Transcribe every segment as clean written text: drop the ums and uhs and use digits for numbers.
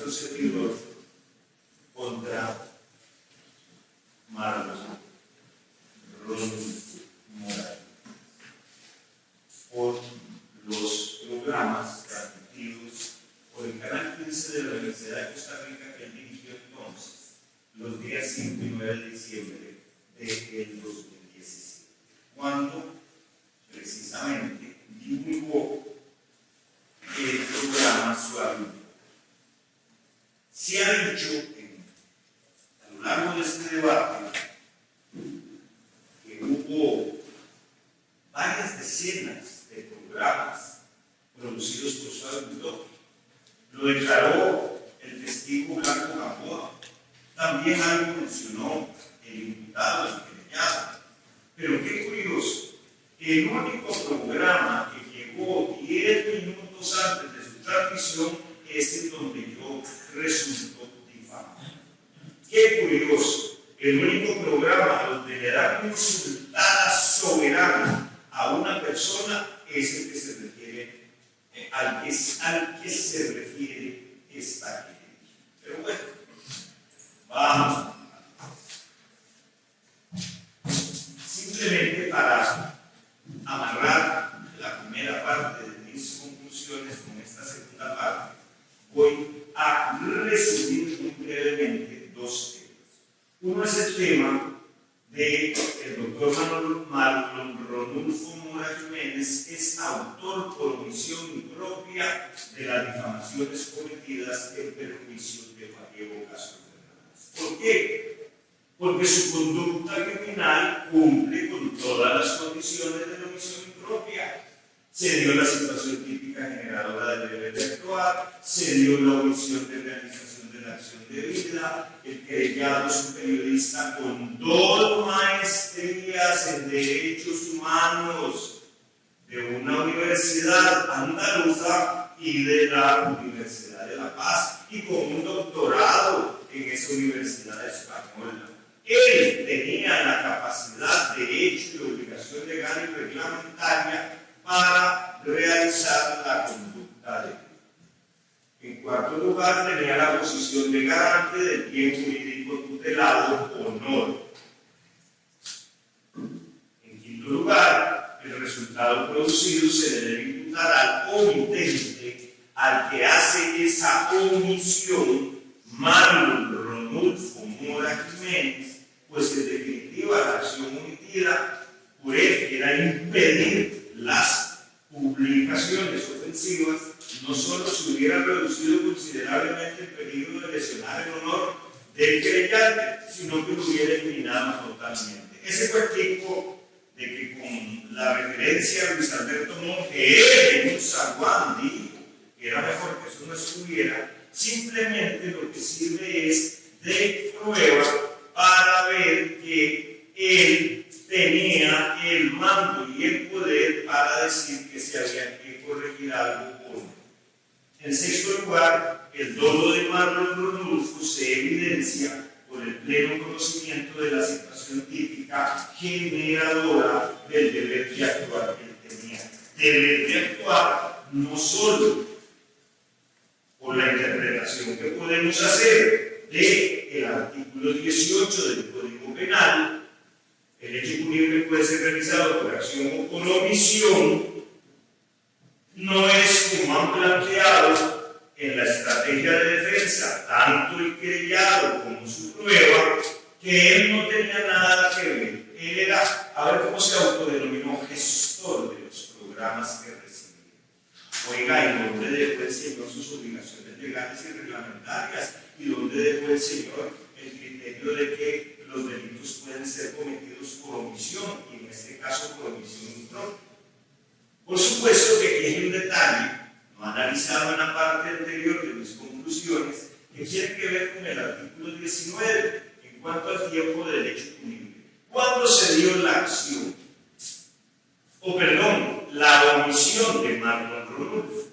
nuestro servidor contra Marlon Morales por los programas transmitidos por el canal 15 de la Universidad de Costa Rica que él dirigió entonces, los días 5 y 9 de diciembre del 2017, cuando precisamente divulgó el programa Suave. Se ha dicho a lo largo de este debate que hubo varias decenas de programas producidos por Suave. Lo declaró el testigo Blanco Gamboa. También algo mencionó el imputado, el querellado. Pero qué curioso, el único programa que llegó 10 minutos antes de su transmisión es en donde yo resulto difamado. Qué curioso, el único programa donde le dan una insultada soberana a una persona es el que se refiere, al que se refiere esta querella. Pero bueno, vamos. Simplemente para amarrar la primera parte de mis conclusiones con esta segunda parte, voy a resumir muy brevemente dos temas. Uno es el tema del doctor Marlon Rodolfo Mora Jiménez, es autor por omisión impropia de las difamaciones cometidas en perjuicio de Juan Diego Castro Fernández. ¿Por qué? Porque su conducta criminal cumple con todas las condiciones de la omisión impropia. Se dio la situación típica generadora del deber de actuar, se dio la omisión de realización de la acción debida, el querellado es un periodista con 2 maestrías en derechos humanos de una universidad andaluza y de la Universidad de La Paz, y con un doctorado en esa universidad española. Él tenía la capacidad, derecho y obligación legal y reglamentaria para realizar la conducta de él. En cuarto lugar, tenía la posición de garante del bien jurídico tutelado honor. En quinto lugar, el resultado producido se le debe imputar al omitente, al que hace esa omisión, Marlon Rodolfo Mora Jiménez, pues en definitiva la acción omitida por él era impedir las publicaciones ofensivas. No solo se hubiera reducido considerablemente el peligro de lesionar el honor del querellante, sino que lo hubiera eliminado totalmente. Ese fue el tipo de que con la referencia a Luis Alberto Monge, él en un zaguán dijo que era mejor que eso no estuviera. Simplemente lo que sirve es de prueba para ver que él tenía el mando y el poder para decir que se había que corregir algo o no. En sexto lugar, el dolo de Marlon Rodolfo se evidencia por el pleno conocimiento de la situación típica generadora del deber de actuar que él tenía. Deber de actuar no solo por la interpretación que podemos hacer del artículo 18 del Código Penal, el hecho punible puede ser realizado por acción o por omisión, no es como han planteado en la estrategia de defensa tanto el querellado como su prueba, que él no tenía nada que ver. Él era, a ver cómo se autodenominó, gestor de los programas que recibía. Oiga, ¿y dónde dejó el señor sus obligaciones legales y reglamentarias? ¿Y dónde dejó el señor el criterio de que los delitos pueden ser cometidos por omisión, y en este caso por omisión impropia? Por supuesto que aquí hay un detalle no analizado en la parte anterior de mis conclusiones, que tiene que ver con el artículo 19 en cuanto al tiempo del hecho punible. ¿Cuándo se dio la acción? La omisión de Marlon Rodolfo.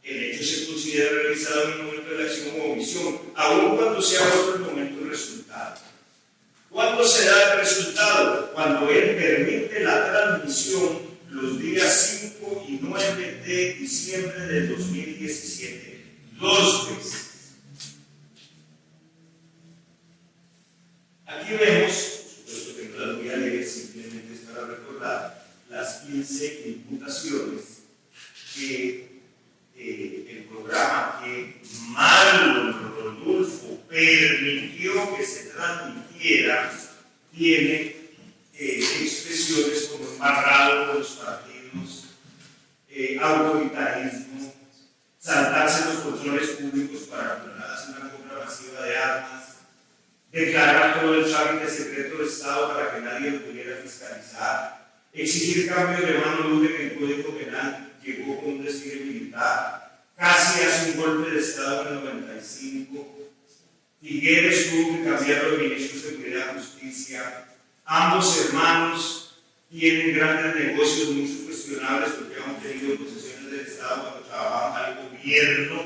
El hecho se considera realizado en el momento de la acción o omisión, aun cuando sea otro el momento del resultado. ¿Cuándo se da el resultado? Cuando él permite la transmisión los días 5 y 29 de diciembre de 2017, 2 veces. Aquí vemos, por supuesto que no las voy a leer, simplemente es para recordar las 15 imputaciones que el programa que Marlon Rodulfo permitió que se transmitiera tiene expresiones como embarrado por los partidos, autoritarismo, saltarse los controles públicos para hacer una compra masiva de armas, declarar todo el trámite secreto de Estado para que nadie lo pudiera fiscalizar, exigir cambio de mano libre en el Código Penal, llegó con un desfile militar, casi hace un golpe de Estado en el 95, Figueres tuvo que cambiar los ministros de Seguridad y Justicia, ambos hermanos tienen grandes negocios, muchos cuestionables porque han tenido posesiones del Estado cuando trabajaban para el gobierno.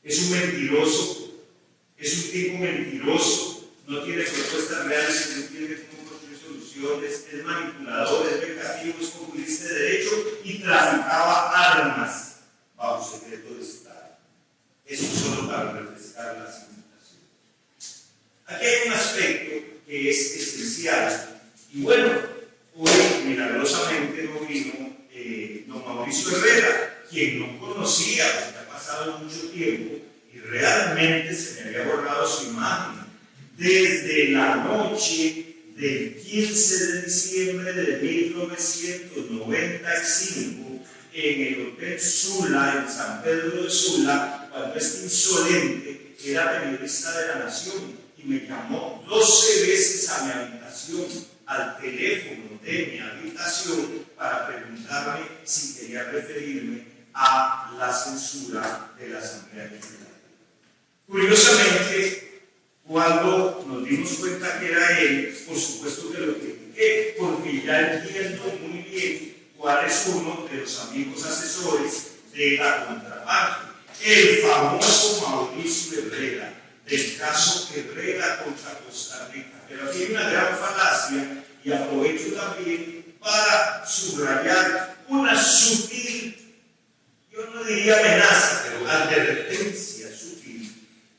Es un mentiroso, es un tipo mentiroso, no tiene propuestas reales, no tiene cómo construir soluciones, es manipulador, es vengativo, es populista de derecho y traficaba armas bajo secreto de Estado. Eso solo para refrescar las imputaciones. Aquí hay un aspecto que es esencial y bueno, hoy milagrosamente no vino don Mauricio Herrera, quien no conocía porque ha pasado mucho tiempo y realmente se me había borrado su imagen. Desde la noche del 15 de diciembre de 1995, en el Hotel Sula, en San Pedro de Sula, cuando este insolente era periodista de La Nación y me llamó 12 veces a mi habitación, al teléfono de mi habitación, para preguntarme si quería referirme a la censura de la Asamblea Legislativa. Curiosamente, cuando nos dimos cuenta que era él, por supuesto que lo critiqué, porque ya entiendo muy bien cuál es uno de los amigos asesores de la contraparte, el famoso Mauricio Herrera, del caso Herrera contra Costa Rica. Pero aquí hay una gran falacia y aprovecho también para subrayar una sutil, yo no diría amenaza, pero advertencia sutil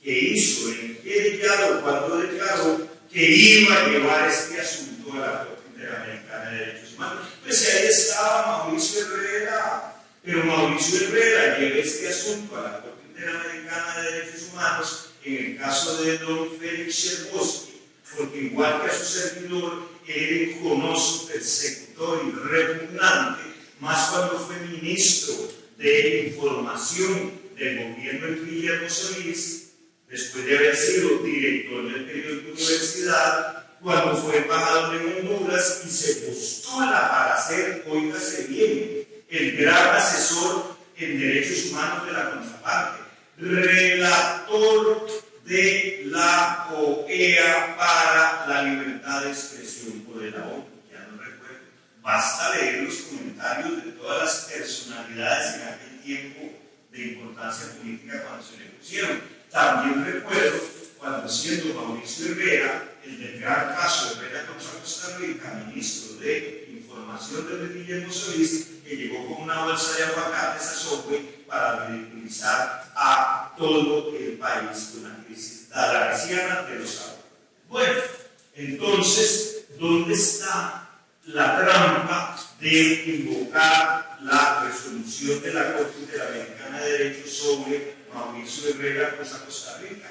que hizo el querellado cuando declaró que iba a llevar este asunto a la Corte Interamericana de Derechos Humanos. Pues ahí estaba Mauricio Herrera, pero Mauricio Herrera lleva este asunto a la Corte Interamericana de Derechos Humanos en el caso de don Félix Cherboski, porque igual que a su servidor, él conoce persecutor y repugnante, más cuando fue ministro de Información del gobierno de Guillermo Solís, después de haber sido director del periódico Universidad, cuando fue embajador en Honduras y se postula para ser, óigase bien, el gran asesor en derechos humanos de la contraparte, relator de la OEA para la libertad de expresión por el ONU, ya no recuerdo. Basta leer los comentarios de todas las personalidades en aquel tiempo de importancia política cuando se le pusieron. También recuerdo cuando siendo Mauricio Herrera, el del gran caso de Herrera contra Costa Rica, ministro de Información de Guillermo Solís, que llegó con una bolsa de aguacates a Sopue para ridiculizar a todo el país con la crisis dalgarciana de los aguas. Bueno, entonces, ¿dónde está la trampa de invocar la resolución de la Corte Interamericana de Derechos sobre Mauricio Herrera contra Costa Rica?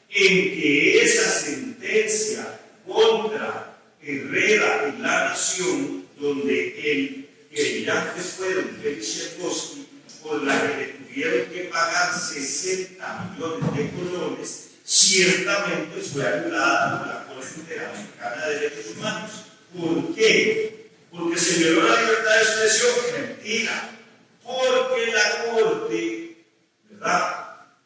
En que esa sentencia contra Herrera en La Nación, donde el querellante fue don Félix Cherboski, por la que le tuvieron que pagar 60 millones de colones, ciertamente fue anulada por la Corte Interamericana de Derechos Humanos. ¿Por qué? Porque se violó la libertad de expresión. Mentira. Porque la Corte, ¿verdad?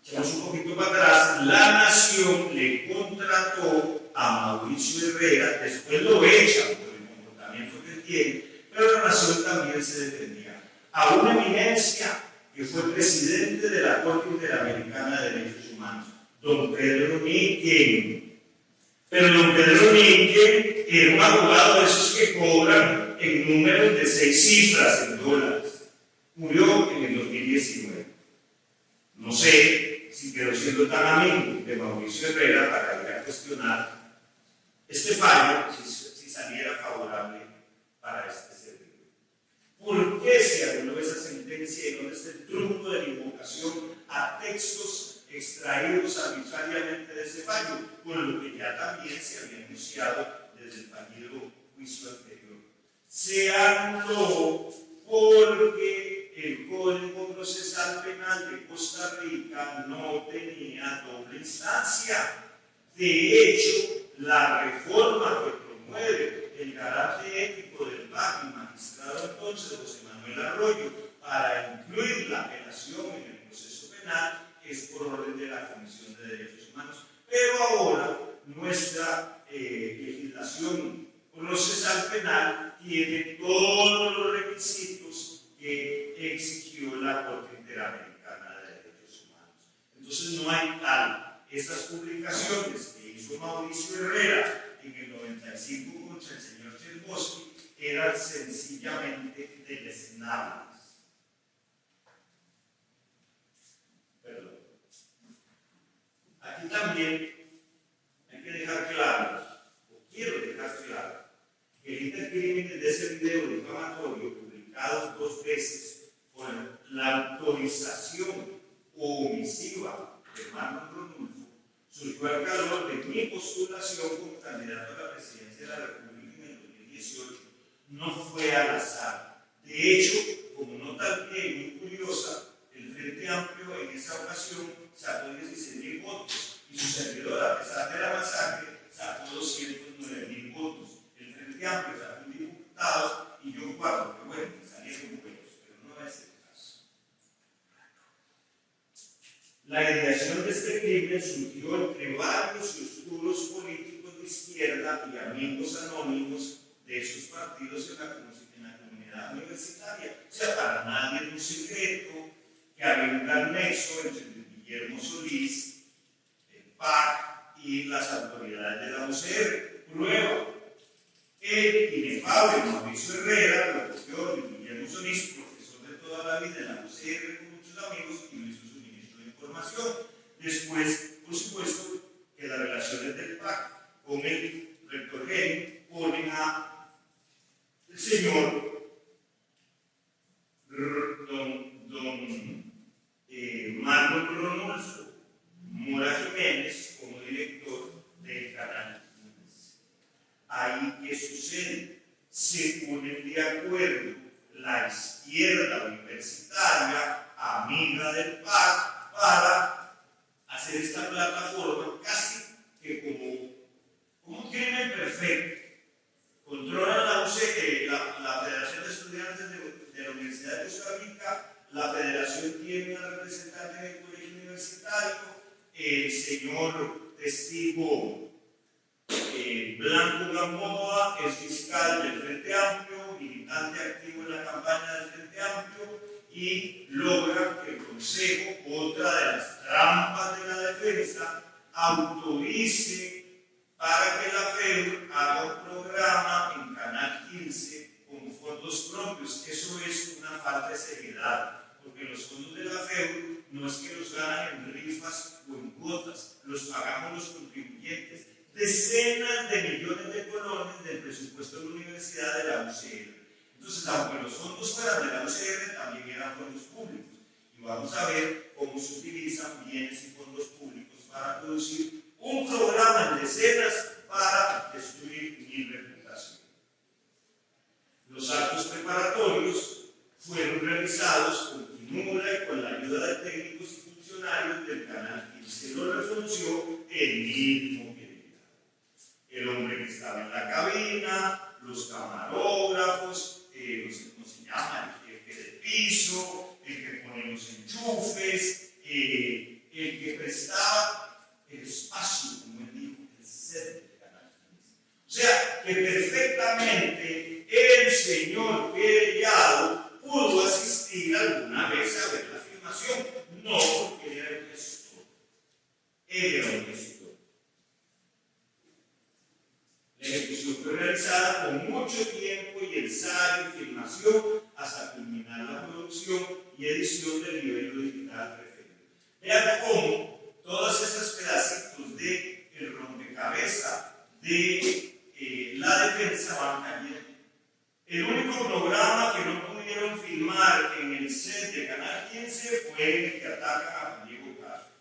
Echamos un poquito para atrás, La Nación le contrató a Mauricio Herrera, después lo echan por el comportamiento que tiene, pero La Nación también se defendía a una eminencia que fue presidente de la Corte Interamericana de Derechos Humanos, don Pedro Níquel. Pero don Pedro Níquel era un abogado de esos que cobran en números de 6 cifras en dólares. Murió en el 2019. No sé si quedó siendo tan amigo de Mauricio Herrera para ir a cuestionar este fallo, si saliera favorable para este servidor. ¿Por qué se anuló esa sentencia y dónde está el truco de la invocación a textos extraídos arbitrariamente de ese fallo, con lo que ya también se había anunciado desde el fallido juicio anterior? Se anuló porque el Código Procesal Penal de Costa Rica no tenía doble instancia. De hecho, la reforma que promueve el garante ético del PAC, el magistrado entonces José Manuel Arroyo, para incluir la apelación en el proceso penal, es por orden de la Comisión de Derechos Humanos. Pero ahora nuestra legislación procesal penal tiene todos los requisitos que exigió la Corte Interamericana de Derechos Humanos. Entonces no hay tal. Estas publicaciones que hizo Mauricio Herrera en el 95 contra el señor Cherboski eran sencillamente deleznables. Perdón. Aquí también hay que dejar claro, o quiero dejar claro, que el intercrimen de ese video difamatorio publicado 2 veces con la autorización omisiva de Marlon Ronulfo surgió al calor de mi postulación como candidato a la presidencia de la República en el 2018. No fue al azar. De hecho, como nota bien muy curiosa, el Frente Amplio en esa ocasión sacó 16.000 votos y su servidor, a pesar de la masacre, sacó 209.000 votos. El Frente Amplio sacó 1.000 diputados y yo 4, que bueno, salieron buenos, pero no es el caso. La ideación de este crimen surgió entre varios y oscuros políticos de izquierda y amigos anónimos de esos partidos en la comunidad universitaria. O sea, para nadie es un secreto que había un gran nexo entre Guillermo Solís, el PAC y las autoridades de la UCR. Prueba, el inefable Mauricio Herrera, locutor de Guillermo Solís, profesor de toda la vida en la UCR con muchos amigos, y lo hizo su ministro de Información. Después, por supuesto, que las relaciones del PAC con el rector Geni ponen a el señor Marlon Ronulfo Mora Jiménez como director del canal 15. Ahí, ¿qué sucede? Se ponen de acuerdo la izquierda universitaria, amiga del PAC, para hacer esta plataforma casi que como un crimen perfecto. Controlan la UCE, la Federación de Estudiantes de la Universidad de Costa Rica. La Federación tiene una representante del colegio universitario, el señor testigo Blanco Gamboa es fiscal del Frente Amplio, militante activo en la campaña del Frente Amplio, y logra que el Consejo, otra de las trampas de la defensa, autorice para que la FEUR haga un programa en Canal 15 con fondos propios. Eso es una falta de seriedad, porque los fondos de la FEUR no es que los ganan en rifas o en cuotas, los pagamos los contribuyentes. Decenas de millones de colones del presupuesto de la Universidad de la UCR. Entonces, aunque los fondos fueran de la UCR, también eran fondos públicos. Y vamos a ver cómo se utilizan bienes y fondos públicos para producir un programa en decenas para destruir mi reputación. Los actos preparatorios fueron realizados con finura y con la ayuda de técnicos y funcionarios del Canal 15. Lo reconoció el mismo que el hombre que estaba en la cabina, los camarógrafos, ¿cómo se llama? El jefe de piso, el que pone los enchufes, el que prestaba el espacio, como él dijo, el set del Canal 15. O sea, que perfectamente el señor querellado pudo asistir alguna vez a ver la filmación, no porque era el gestor. Él era un gestor. La ejecución fue realizada con mucho tiempo y el SAT producción y edición del libro digital referido. Vean cómo todos esos pedacitos de el rompecabezas de la defensa van cayendo. El único programa que no pudieron filmar en el set de Canal 15 fue el que ataca a Juan Diego Castro,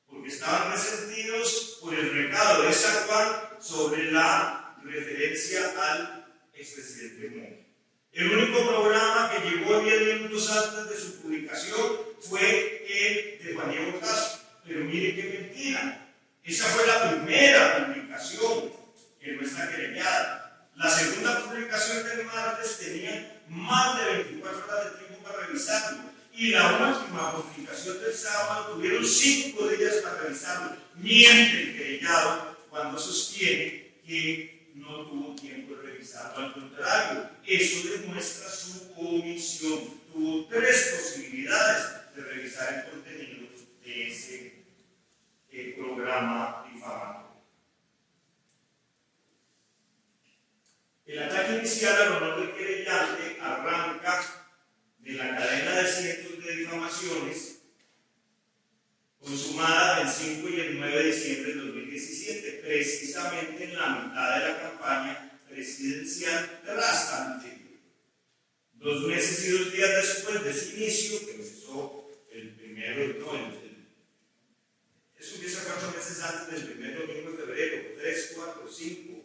porque estaban resentidos por el recado de San Juan sobre la referencia al expresidente Monge. El único programa que llegó 10 minutos antes de su publicación fue el de Juan Diego Castro. Pero miren qué mentira. Esa fue la primera publicación que no está querellada. La segunda publicación del martes tenía más de 24 horas de tiempo para revisarlo. Y la última publicación del sábado tuvieron 5 días para revisarlo. Miente el querellado cuando sostiene que no tuvo tiempo de revisarlo. Al contrario, eso demuestra su omisión. Tuvo 3 posibilidades de revisar el contenido de ese programa difamatorio. El ataque inicial al honor del querellante arranca de la cadena de cientos de difamaciones consumada el 5 y el 9 de diciembre de 2017, precisamente en la mitad de la campaña presidencial de Rastante. 2 meses y 2 días después de su inicio, que empezó el primero, eso empieza 4 meses antes del primer domingo de febrero, 3, 4, 5,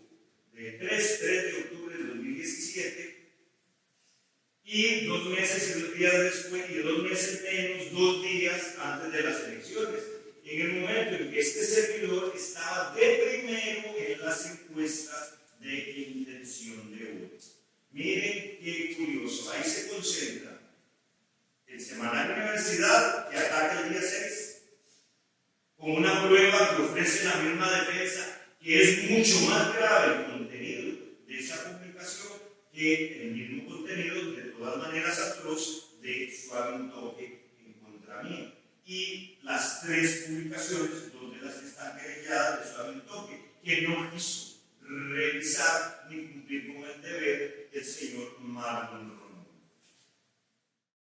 de 3 de octubre de 2017, y 2 meses y 2 días después, y 2 meses menos, 2 días antes de las elecciones, en el momento en que este servidor estaba de primero en las encuestas de intención de voto. Miren qué curioso, ahí se concentra el Semanario Universidad, que ataca el día 6, con una prueba que ofrece la misma defensa, que es mucho más grave el contenido de esa publicación que el mismo contenido, de todas maneras atroz, de Suave un Toque en contra mía. Y las 3 publicaciones, 2 de las que están querelladas de Suave un Toque, que no quiso revisar ni cumplir con el deber del señor Marlon